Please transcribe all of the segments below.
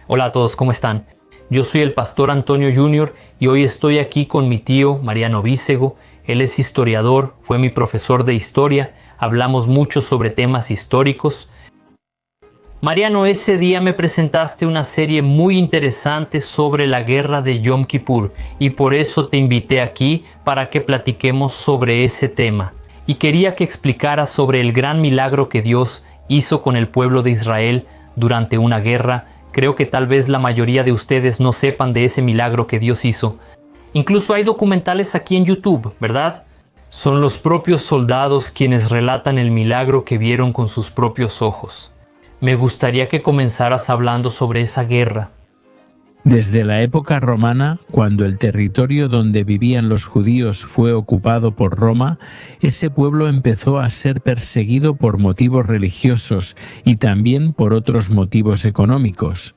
Hola a todos, ¿cómo están? Yo soy el pastor Antonio Jr. y hoy estoy aquí con mi tío Mariano Vícego. Él es historiador, fue mi profesor de historia, hablamos mucho sobre temas históricos. Mariano, ese día me presentaste una serie muy interesante sobre la guerra de Yom Kippur y por eso te invité aquí para que platiquemos sobre ese tema. Y quería que explicaras sobre el gran milagro que Dios hizo con el pueblo de Israel durante una guerra. Creo que tal vez la mayoría de ustedes no sepan de ese milagro que Dios hizo. Incluso hay documentales aquí en YouTube, ¿verdad? Son los propios soldados quienes relatan el milagro que vieron con sus propios ojos. Me gustaría que comenzaras hablando sobre esa guerra. Desde la época romana, cuando el territorio donde vivían los judíos fue ocupado por Roma, ese pueblo empezó a ser perseguido por motivos religiosos y también por otros motivos económicos.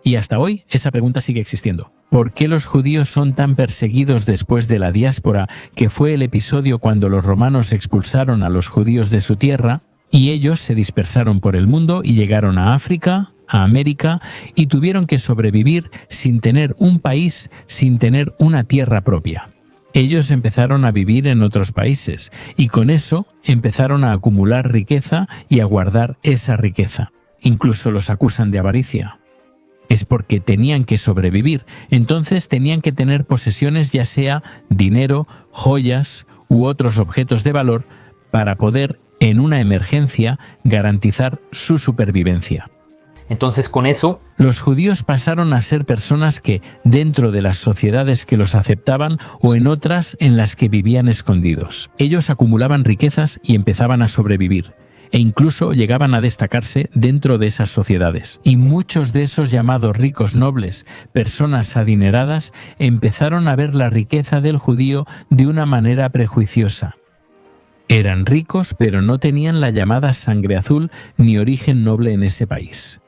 Y hasta hoy esa pregunta sigue existiendo. ¿Por qué los judíos son tan perseguidos después de la diáspora, que fue el episodio cuando los romanos expulsaron a los judíos de su tierra y ellos se dispersaron por el mundo y llegaron a África, a América, y tuvieron que sobrevivir sin tener un país, sin tener una tierra propia? Ellos empezaron a vivir en otros países y con eso empezaron a acumular riqueza y a guardar esa riqueza. Incluso los acusan de avaricia. Es porque tenían que sobrevivir, entonces tenían que tener posesiones, ya sea dinero, joyas u otros objetos de valor, para poder, en una emergencia, garantizar su supervivencia. Entonces, con eso, los judíos pasaron a ser personas que, dentro de las sociedades que los aceptaban o en otras en las que vivían escondidos, ellos acumulaban riquezas y empezaban a sobrevivir, e incluso llegaban a destacarse dentro de esas sociedades. Y muchos de esos llamados ricos nobles, personas adineradas, empezaron a ver la riqueza del judío de una manera prejuiciosa. Eran ricos, pero no tenían la llamada sangre azul ni origen noble en ese país.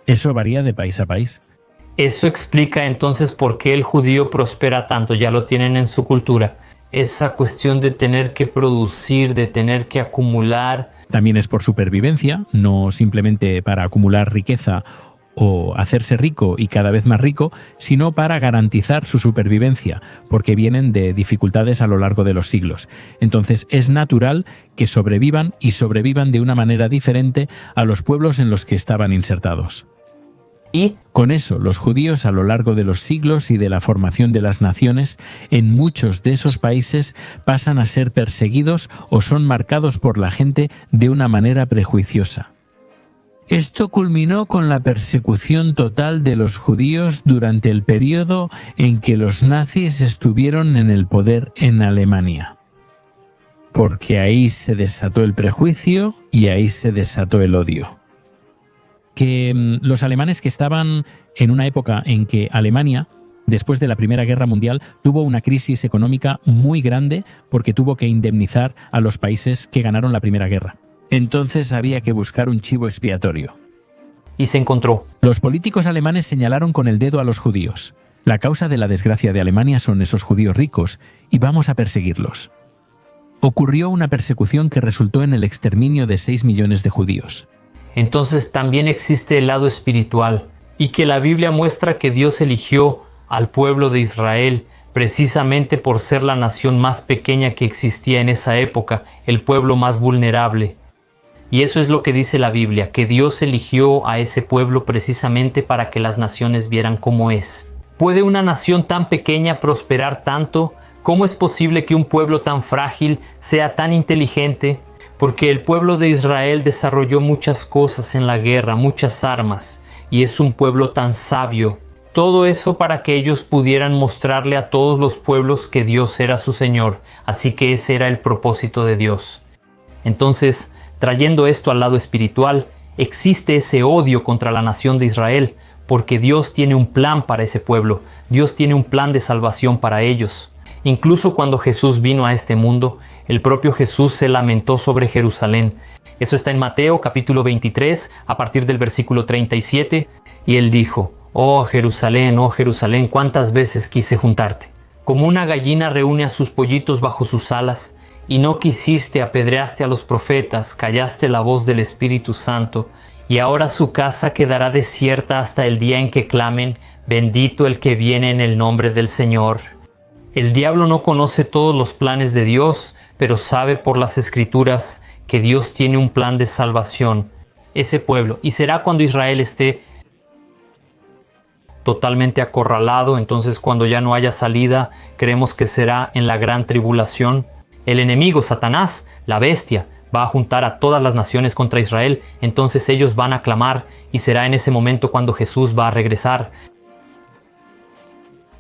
Eso varía de país a país. Eso explica entonces por qué el judío prospera tanto, ya lo tienen en su cultura. Esa cuestión de tener que producir, de tener que acumular. También es por supervivencia, no simplemente para acumular riqueza o hacerse rico y cada vez más rico, sino para garantizar su supervivencia, porque vienen de dificultades a lo largo de los siglos. Entonces es natural que sobrevivan y sobrevivan de una manera diferente a los pueblos en los que estaban insertados. Y con eso, los judíos a lo largo de los siglos y de la formación de las naciones, en muchos de esos países pasan a ser perseguidos o son marcados por la gente de una manera prejuiciosa. Esto culminó con la persecución total de los judíos durante el periodo en que los nazis estuvieron en el poder en Alemania. Porque ahí se desató el prejuicio y ahí se desató el odio. Que los alemanes, que estaban en una época en que Alemania, después de la Primera Guerra Mundial, tuvo una crisis económica muy grande porque tuvo que indemnizar a los países que ganaron la Primera Guerra. Entonces había que buscar un chivo expiatorio. Y se encontró. Los políticos alemanes señalaron con el dedo a los judíos. La causa de la desgracia de Alemania son esos judíos ricos y vamos a perseguirlos. Ocurrió una persecución que resultó en el exterminio de 6 millones de judíos. Entonces también existe el lado espiritual y que la Biblia muestra que Dios eligió al pueblo de Israel precisamente por ser la nación más pequeña que existía en esa época, el pueblo más vulnerable. Y eso es lo que dice la Biblia, que Dios eligió a ese pueblo precisamente para que las naciones vieran cómo es. ¿Puede una nación tan pequeña prosperar tanto? ¿Cómo es posible que un pueblo tan frágil sea tan inteligente? Porque el pueblo de Israel desarrolló muchas cosas en la guerra, muchas armas, y es un pueblo tan sabio. Todo eso para que ellos pudieran mostrarle a todos los pueblos que Dios era su Señor, así que ese era el propósito de Dios. Entonces, trayendo esto al lado espiritual, existe ese odio contra la nación de Israel, porque Dios tiene un plan para ese pueblo, Dios tiene un plan de salvación para ellos. Incluso cuando Jesús vino a este mundo, el propio Jesús se lamentó sobre Jerusalén. Eso está en Mateo capítulo 23, a partir del versículo 37, y él dijo: oh Jerusalén, cuántas veces quise juntarte. Como una gallina reúne a sus pollitos bajo sus alas, y no quisiste, apedreaste a los profetas, callaste la voz del Espíritu Santo, y ahora su casa quedará desierta hasta el día en que clamen, bendito el que viene en el nombre del Señor. El diablo no conoce todos los planes de Dios, pero sabe por las Escrituras que Dios tiene un plan de salvación. Ese pueblo, y será cuando Israel esté totalmente acorralado, entonces cuando ya no haya salida, creemos que será en la gran tribulación. El enemigo, Satanás, la bestia, va a juntar a todas las naciones contra Israel, entonces ellos van a clamar y será en ese momento cuando Jesús va a regresar.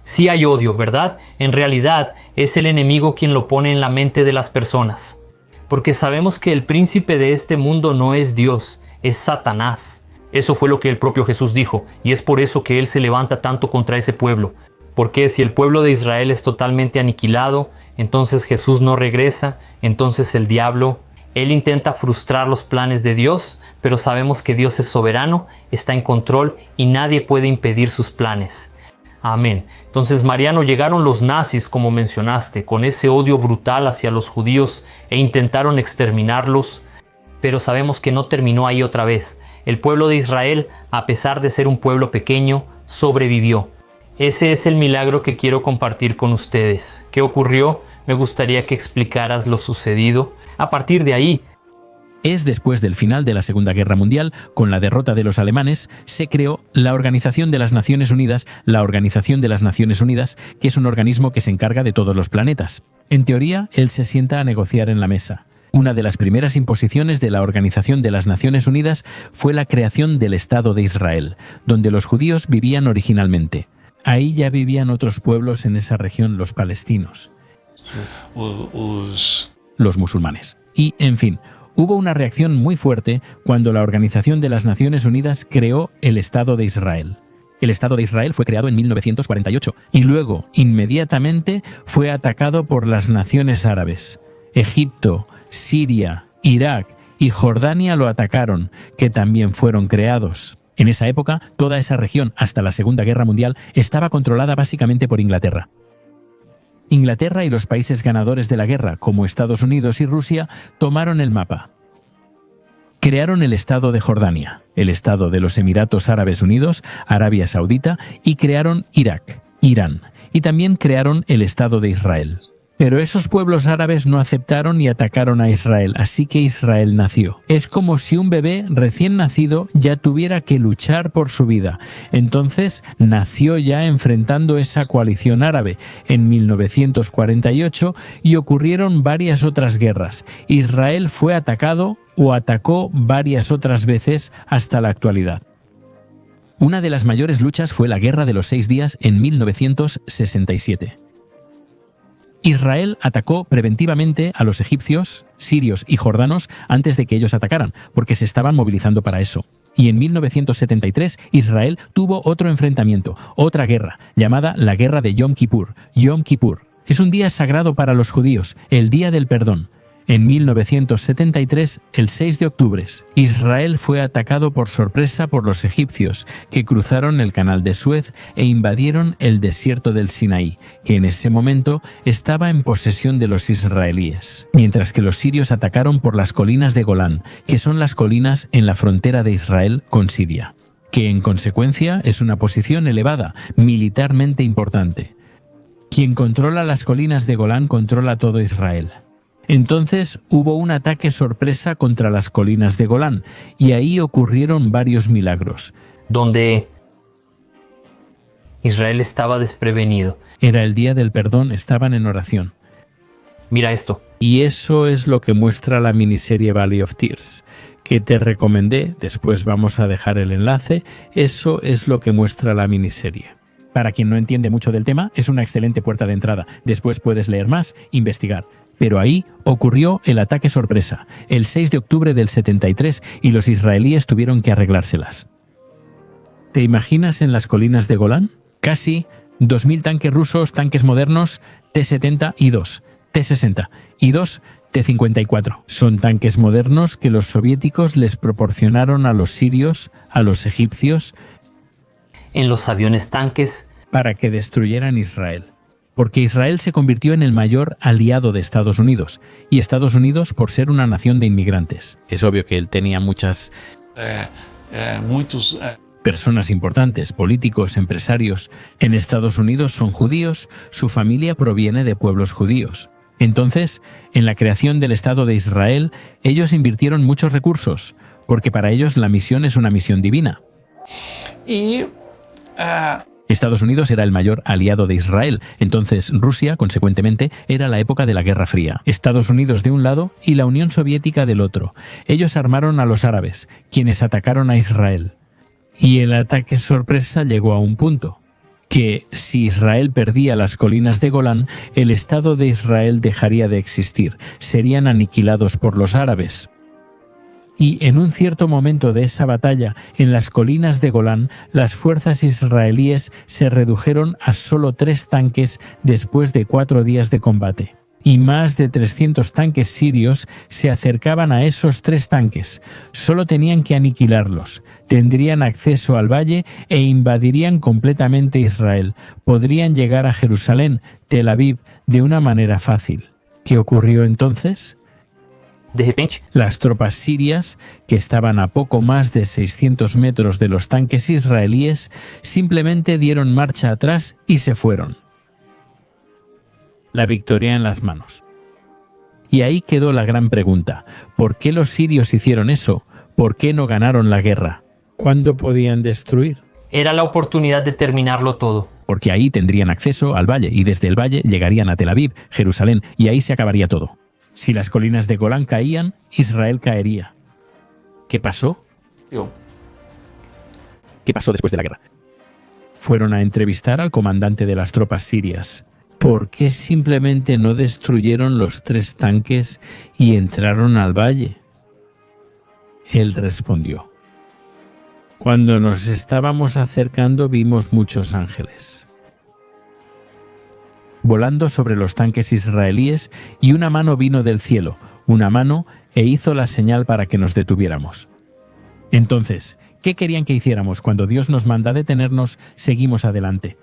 Sí hay odio, ¿verdad? En realidad es el enemigo quien lo pone en la mente de las personas, porque sabemos que el príncipe de este mundo no es Dios, es Satanás. Eso fue lo que el propio Jesús dijo, y es por eso que Él se levanta tanto contra ese pueblo. Porque si el pueblo de Israel es totalmente aniquilado, entonces Jesús no regresa, entonces el diablo, él intenta frustrar los planes de Dios, pero sabemos que Dios es soberano, está en control y nadie puede impedir sus planes. Amén. Entonces, Mariano, llegaron los nazis, como mencionaste, con ese odio brutal hacia los judíos e intentaron exterminarlos, pero sabemos que no terminó ahí otra vez. El pueblo de Israel, a pesar de ser un pueblo pequeño, sobrevivió. Ese es el milagro que quiero compartir con ustedes. ¿Qué ocurrió? Me gustaría que explicaras lo sucedido. A partir de ahí, es después del final de la Segunda Guerra Mundial, con la derrota de los alemanes, se creó la Organización de las Naciones Unidas, que es un organismo que se encarga de todos los planetas. En teoría, él se sienta a negociar en la mesa. Una de las primeras imposiciones de la Organización de las Naciones Unidas fue la creación del Estado de Israel, donde los judíos vivían originalmente. Ahí ya vivían otros pueblos en esa región, los palestinos, los musulmanes. Y, en fin, hubo una reacción muy fuerte cuando la Organización de las Naciones Unidas creó el Estado de Israel. El Estado de Israel fue creado en 1948 y luego, inmediatamente, fue atacado por las naciones árabes. Egipto, Siria, Irak y Jordania lo atacaron, que también fueron creados. En esa época, toda esa región, hasta la Segunda Guerra Mundial, estaba controlada básicamente por Inglaterra. Inglaterra y los países ganadores de la guerra, como Estados Unidos y Rusia, tomaron el mapa. Crearon el Estado de Jordania, el Estado de los Emiratos Árabes Unidos, Arabia Saudita, y crearon Irak, Irán, y también crearon el Estado de Israel. Pero esos pueblos árabes no aceptaron y atacaron a Israel, así que Israel nació. Es como si un bebé recién nacido ya tuviera que luchar por su vida. Entonces nació ya enfrentando esa coalición árabe en 1948 y ocurrieron varias otras guerras. Israel fue atacado o atacó varias otras veces hasta la actualidad. Una de las mayores luchas fue la Guerra de los 6 días en 1967. Israel atacó preventivamente a los egipcios, sirios y jordanos antes de que ellos atacaran, porque se estaban movilizando para eso. Y en 1973 Israel tuvo otro enfrentamiento, otra guerra, llamada la Guerra de Yom Kippur. Yom Kippur es un día sagrado para los judíos, el Día del Perdón. En 1973, el 6 de octubre, Israel fue atacado por sorpresa por los egipcios, que cruzaron el canal de Suez e invadieron el desierto del Sinaí, que en ese momento estaba en posesión de los israelíes, mientras que los sirios atacaron por las colinas de Golán, que son las colinas en la frontera de Israel con Siria, que en consecuencia es una posición elevada, militarmente importante. Quien controla las colinas de Golán controla todo Israel. Entonces hubo un ataque sorpresa contra las colinas de Golán y ahí ocurrieron varios milagros. Donde Israel estaba desprevenido. Era el día del perdón, estaban en oración. Mira esto. Y eso es lo que muestra la miniserie Valley of Tears, que te recomendé, después vamos a dejar el enlace, eso es lo que muestra la miniserie. Para quien no entiende mucho del tema, es una excelente puerta de entrada. Después puedes leer más, investigar. Pero ahí ocurrió el ataque sorpresa, el 6 de octubre del 73, y los israelíes tuvieron que arreglárselas. ¿Te imaginas en las colinas de Golán? Casi 2.000 tanques rusos, tanques modernos, T-70 y 2, T-60 y 2 T-54. Son tanques modernos que los soviéticos les proporcionaron a los sirios, a los egipcios, en los aviones tanques, para que destruyeran Israel. Porque Israel se convirtió en el mayor aliado de Estados Unidos, y Estados Unidos por ser una nación de inmigrantes. Es obvio que él tenía muchas Personas importantes, políticos, empresarios, en Estados Unidos son judíos, su familia proviene de pueblos judíos. Entonces, en la creación del Estado de Israel, ellos invirtieron muchos recursos, porque para ellos la misión es una misión divina. Estados Unidos era el mayor aliado de Israel, entonces Rusia, consecuentemente, era la época de la Guerra Fría. Estados Unidos de un lado y la Unión Soviética del otro. Ellos armaron a los árabes, quienes atacaron a Israel. Y el ataque sorpresa llegó a un punto, que si Israel perdía las colinas de Golán, el Estado de Israel dejaría de existir, serían aniquilados por los árabes. Y en un cierto momento de esa batalla, en las colinas de Golán, las fuerzas israelíes se redujeron a solo 3 tanques después de 4 días de combate. Y más de 300 tanques sirios se acercaban a esos 3 tanques. Solo tenían que aniquilarlos. Tendrían acceso al valle e invadirían completamente Israel. Podrían llegar a Jerusalén, Tel Aviv, de una manera fácil. ¿Qué ocurrió entonces? De repente, las tropas sirias, que estaban a poco más de 600 metros de los tanques israelíes, simplemente dieron marcha atrás y se fueron. La victoria en las manos. Y ahí quedó la gran pregunta: ¿por qué los sirios hicieron eso? ¿Por qué no ganaron la guerra? ¿Cuándo podían destruir? era la oportunidad de terminarlo todo. Porque ahí tendrían acceso al valle y desde el valle llegarían a Tel Aviv, Jerusalén, y ahí se acabaría todo. Si las colinas de Golán caían, Israel caería. ¿Qué pasó? ¿Qué pasó después de la guerra? Fueron a entrevistar al comandante de las tropas sirias. ¿Por qué simplemente no destruyeron los 3 tanques y entraron al valle? Él respondió: cuando nos estábamos acercando vimos muchos ángeles volando sobre los tanques israelíes, y una mano vino del cielo, una mano, e hizo la señal para que nos detuviéramos. Entonces, ¿qué querían que hiciéramos? Cuando Dios nos manda detenernos, seguimos adelante.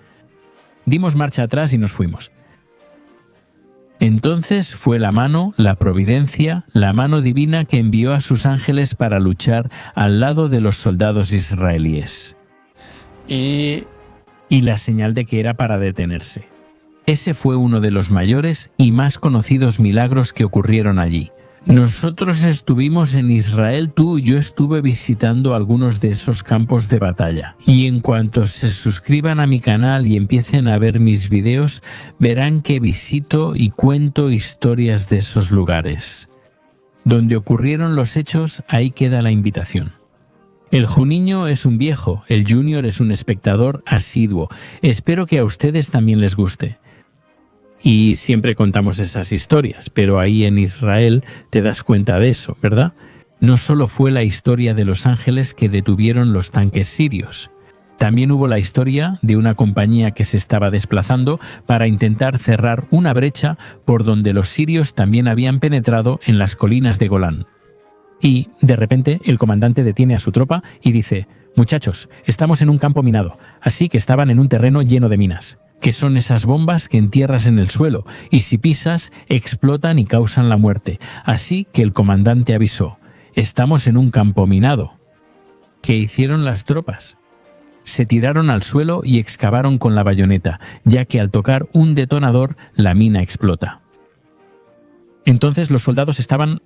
Dimos marcha atrás y nos fuimos. Entonces fue la mano, la providencia, la mano divina que envió a sus ángeles para luchar al lado de los soldados israelíes. Y la señal de que era para detenerse. Ese fue uno de los mayores y más conocidos milagros que ocurrieron allí. Nosotros estuvimos en Israel, tú y yo estuve visitando algunos de esos campos de batalla. Y en cuanto se suscriban a mi canal y empiecen a ver mis videos, verán que visito y cuento historias de esos lugares. Donde ocurrieron los hechos, ahí queda la invitación. El Juninho es un viejo, el Junior es un espectador asiduo. Espero que a ustedes también les guste. Y siempre contamos esas historias, pero ahí en Israel te das cuenta de eso, ¿verdad? No solo fue la historia de los ángeles que detuvieron los tanques sirios. También hubo la historia de una compañía que se estaba desplazando para intentar cerrar una brecha por donde los sirios también habían penetrado en las colinas de Golán. Y, de repente, el comandante detiene a su tropa y dice: «Muchachos, estamos en un campo minado, así que estaban en un terreno lleno de minas, que son esas bombas que entierras en el suelo, y si pisas, explotan y causan la muerte». Así que el comandante avisó: «Estamos en un campo minado». ¿Qué hicieron las tropas? Se tiraron al suelo y excavaron con la bayoneta, ya que al tocar un detonador, la mina explota. Entonces los soldados estaban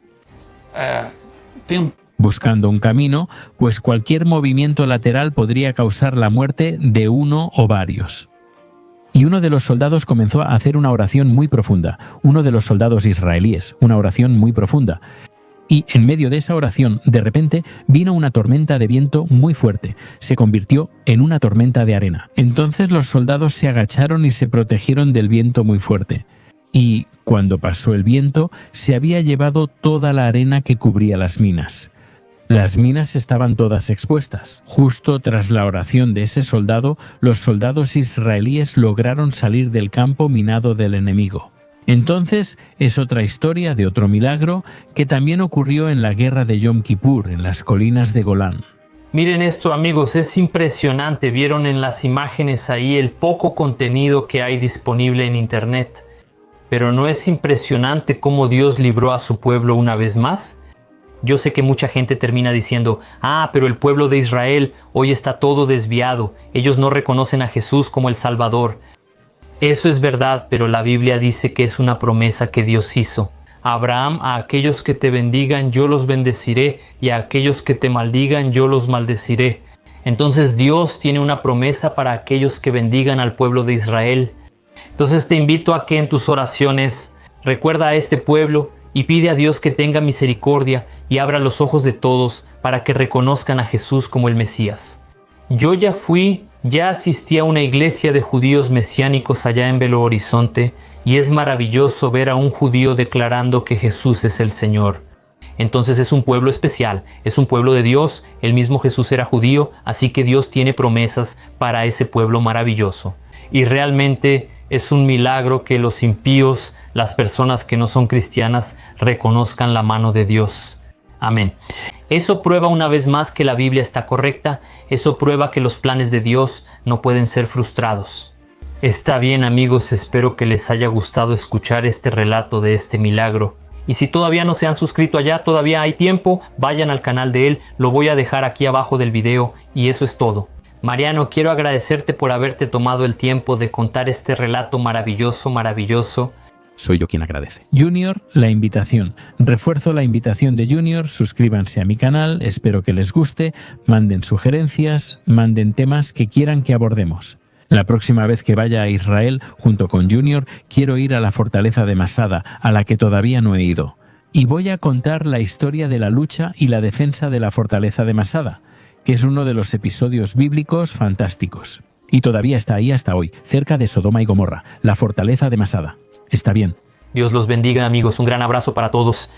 buscando un camino, pues cualquier movimiento lateral podría causar la muerte de uno o varios. Y uno de los soldados comenzó a hacer una oración muy profunda, uno de los soldados israelíes, una oración muy profunda. Y en medio de esa oración, de repente, vino una tormenta de viento muy fuerte, se convirtió en una tormenta de arena. Entonces los soldados se agacharon y se protegieron del viento muy fuerte. Y, cuando pasó el viento, se había llevado toda la arena que cubría las minas. Las minas estaban todas expuestas. Justo tras la oración de ese soldado, los soldados israelíes lograron salir del campo minado del enemigo. Entonces, es otra historia de otro milagro que también ocurrió en la guerra de Yom Kippur, en las colinas de Golán. Miren esto, amigos, es impresionante. Vieron en las imágenes ahí el poco contenido que hay disponible en internet. Pero ¿no es impresionante cómo Dios libró a su pueblo una vez más? Yo sé que mucha gente termina diciendo, pero el pueblo de Israel hoy está todo desviado, ellos no reconocen a Jesús como el Salvador. Eso es verdad, pero la Biblia dice que es una promesa que Dios hizo. Abraham, a aquellos que te bendigan yo los bendeciré, y a aquellos que te maldigan yo los maldeciré. Entonces Dios tiene una promesa para aquellos que bendigan al pueblo de Israel. Entonces te invito a que en tus oraciones recuerda a este pueblo y pide a Dios que tenga misericordia y abra los ojos de todos para que reconozcan a Jesús como el Mesías. Yo ya asistí a una iglesia de judíos mesiánicos allá en Belo Horizonte, y es maravilloso ver a un judío declarando que Jesús es el Señor. Entonces es un pueblo especial, es un pueblo de Dios, el mismo Jesús era judío, así que Dios tiene promesas para ese pueblo maravilloso. Y realmente es un milagro que los impíos, las personas que no son cristianas, reconozcan la mano de Dios. Amén. Eso prueba una vez más que la Biblia está correcta, eso prueba que los planes de Dios no pueden ser frustrados. Está bien, amigos, espero que les haya gustado escuchar este relato de este milagro. Y si todavía no se han suscrito allá, todavía hay tiempo, vayan al canal de él, lo voy a dejar aquí abajo del video, y eso es todo. Mariano, quiero agradecerte por haberte tomado el tiempo de contar este relato maravilloso. Soy yo quien agradece. Junior, la invitación. Refuerzo la invitación de Junior, suscríbanse a mi canal, espero que les guste, manden sugerencias, manden temas que quieran que abordemos. La próxima vez que vaya a Israel, junto con Junior, quiero ir a la fortaleza de Masada, a la que todavía no he ido. Y voy a contar la historia de la lucha y la defensa de la fortaleza de Masada, que es uno de los episodios bíblicos fantásticos. Y todavía está ahí hasta hoy, cerca de Sodoma y Gomorra, la fortaleza de Masada. Está bien. Dios los bendiga, amigos. Un gran abrazo para todos.